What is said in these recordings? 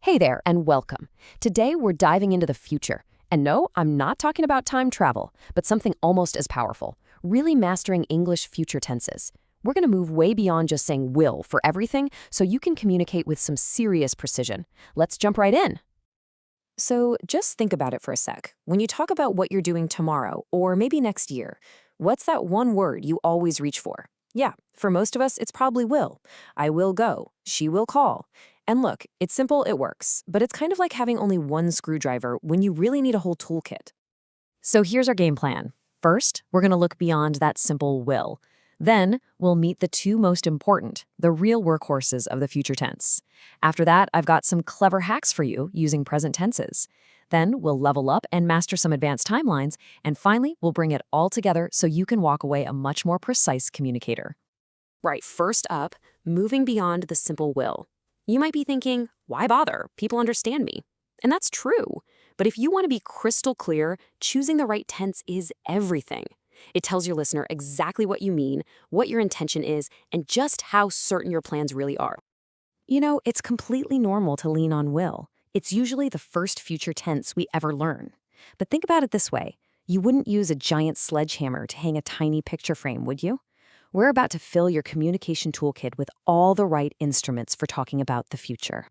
Hey there, and welcome. Today we're diving into the future. And no, I'm not talking about time travel, but something almost as powerful, really mastering English future tenses. We're going to move way beyond just saying will for everything so you can communicate with some serious precision. Let's jump right in. So just think about it for a sec. When you talk about what you're doing tomorrow, or maybe next year, what's that one word you always reach for? Yeah, for most of us, it's probably will. I will go. She will call. And look, it's simple, it works, but it's kind of like having only one screwdriver when you really need a whole toolkit. So here's our game plan. First, we're going to look beyond that simple will. Then, we'll meet the two most important, the real workhorses of the future tense. After that, I've got some clever hacks for you using present tenses. Then, we'll level up and master some advanced timelines, and finally, we'll bring it all together so you can walk away a much more precise communicator. Right, first up, moving beyond the simple will. You might be thinking, why bother? People understand me. And that's true. But if you want to be crystal clear, choosing the right tense is everything. It tells your listener exactly what you mean, what your intention is, and just how certain your plans really are. You know, it's completely normal to lean on will. It's usually the first future tense we ever learn. But think about it this way. You wouldn't use a giant sledgehammer to hang a tiny picture frame, would you? We're about to fill your communication toolkit with all the right instruments for talking about the future.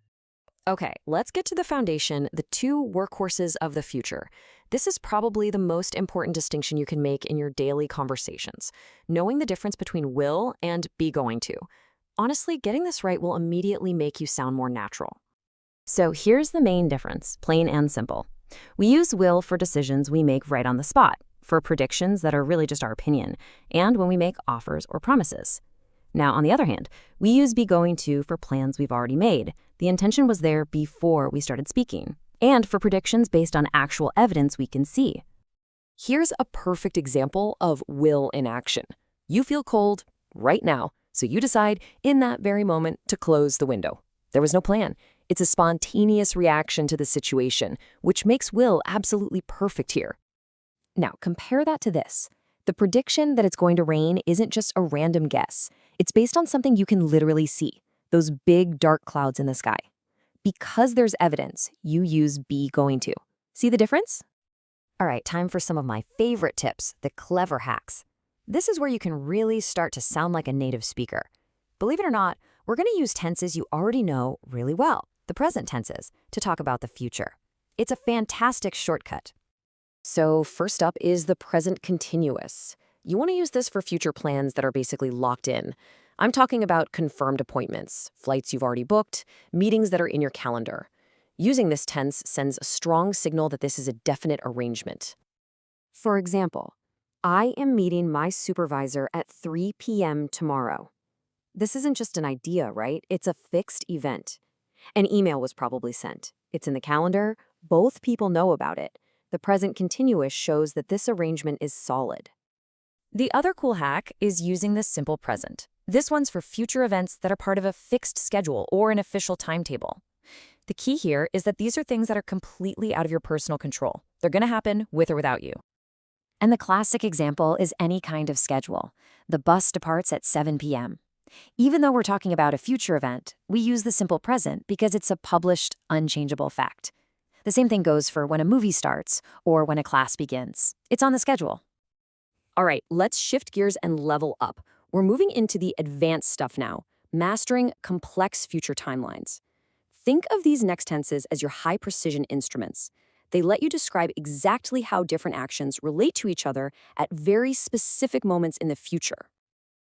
Okay, let's get to the foundation, the two workhorses of the future. This is probably the most important distinction you can make in your daily conversations, knowing the difference between will and be going to. Honestly, getting this right will immediately make you sound more natural. So here's the main difference, plain and simple. We use will for decisions we make right on the spot, for predictions that are really just our opinion, and when we make offers or promises. Now, on the other hand, we use be going to for plans we've already made. The intention was there before we started speaking, and for predictions based on actual evidence we can see. Here's a perfect example of will in action. You feel cold right now, so you decide in that very moment to close the window. There was no plan. It's a spontaneous reaction to the situation, which makes will absolutely perfect here. Now, compare that to this. The prediction that it's going to rain isn't just a random guess. It's based on something you can literally see, those big dark clouds in the sky. Because there's evidence, you use be going to. See the difference? All right, time for some of my favorite tips, the clever hacks. This is where you can really start to sound like a native speaker. Believe it or not, we're going to use tenses you already know really well, the present tenses, to talk about the future. It's a fantastic shortcut. So first up is the present continuous. You want to use this for future plans that are basically locked in. I'm talking about confirmed appointments, flights you've already booked, meetings that are in your calendar. Using this tense sends a strong signal that this is a definite arrangement. For example, I am meeting my supervisor at 3 p.m. tomorrow. This isn't just an idea, right? It's a fixed event. An email was probably sent. It's in the calendar. Both people know about it. The present continuous shows that this arrangement is solid. The other cool hack is using the simple present. This one's for future events that are part of a fixed schedule or an official timetable. The key here is that these are things that are completely out of your personal control. They're going to happen with or without you. And the classic example is any kind of schedule. The bus departs at 7 p.m. Even though we're talking about a future event, we use the simple present because it's a published, unchangeable fact. The same thing goes for when a movie starts or when a class begins. It's on the schedule. All right, let's shift gears and level up. We're moving into the advanced stuff now, mastering complex future timelines. Think of these next tenses as your high-precision instruments. They let you describe exactly how different actions relate to each other at very specific moments in the future.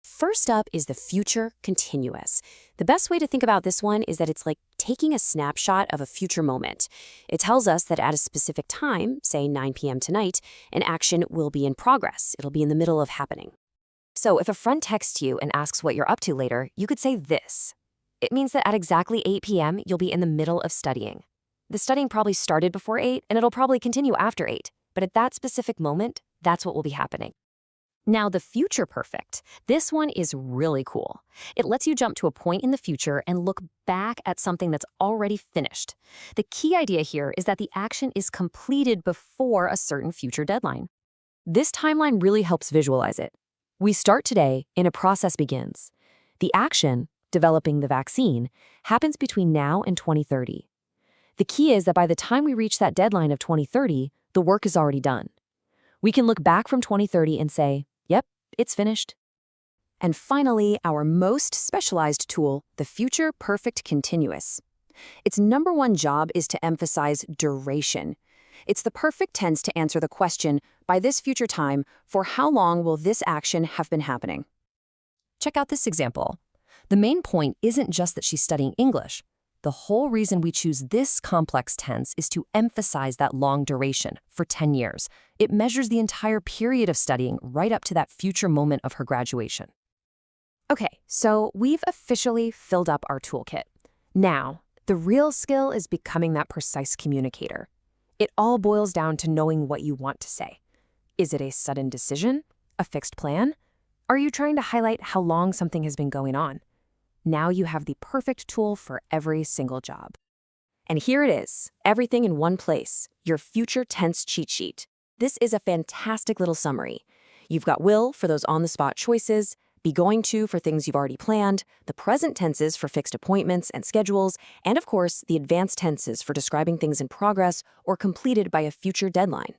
First up is the future continuous. The best way to think about this one is that it's like taking a snapshot of a future moment. It tells us that at a specific time, say 9 p.m. tonight, an action will be in progress. It'll be in the middle of happening. So if a friend texts you and asks what you're up to later, you could say this. It means that at exactly 8 p.m., you'll be in the middle of studying. The studying probably started before 8, and it'll probably continue after 8. But at that specific moment, that's what will be happening. Now, the future perfect. This one is really cool. It lets you jump to a point in the future and look back at something that's already finished. The key idea here is that the action is completed before a certain future deadline. This timeline really helps visualize it. We start today and a process begins. The action, developing the vaccine, happens between now and 2030. The key is that by the time we reach that deadline of 2030, the work is already done. We can look back from 2030 and say, yep, it's finished. And finally, our most specialized tool, the Future Perfect Continuous. Its number one job is to emphasize duration. It's the perfect tense to answer the question, by this future time, for how long will this action have been happening? Check out this example. The main point isn't just that she's studying English. The whole reason we choose this complex tense is to emphasize that long duration for 10 years. It measures the entire period of studying right up to that future moment of her graduation. Okay, so we've officially filled up our toolkit. Now, the real skill is becoming that precise communicator. It all boils down to knowing what you want to say. Is it a sudden decision? A fixed plan? Are you trying to highlight how long something has been going on? Now you have the perfect tool for every single job. And here it is, everything in one place, your future tense cheat sheet. This is a fantastic little summary. You've got will for those on-the-spot choices, be going to for things you've already planned, the present tenses for fixed appointments and schedules, and of course, the advanced tenses for describing things in progress or completed by a future deadline.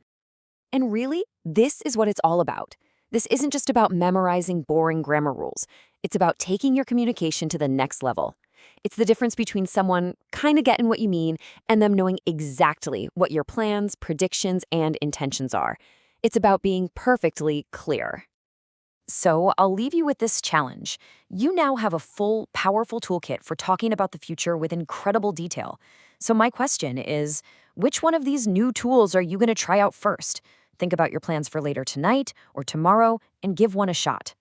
And really, this is what it's all about. This isn't just about memorizing boring grammar rules. It's about taking your communication to the next level. It's the difference between someone kind of getting what you mean and them knowing exactly what your plans, predictions, and intentions are. It's about being perfectly clear. So I'll leave you with this challenge. You now have a full, powerful toolkit for talking about the future with incredible detail. So my question is, which one of these new tools are you going to try out first? Think about your plans for later tonight or tomorrow and give one a shot.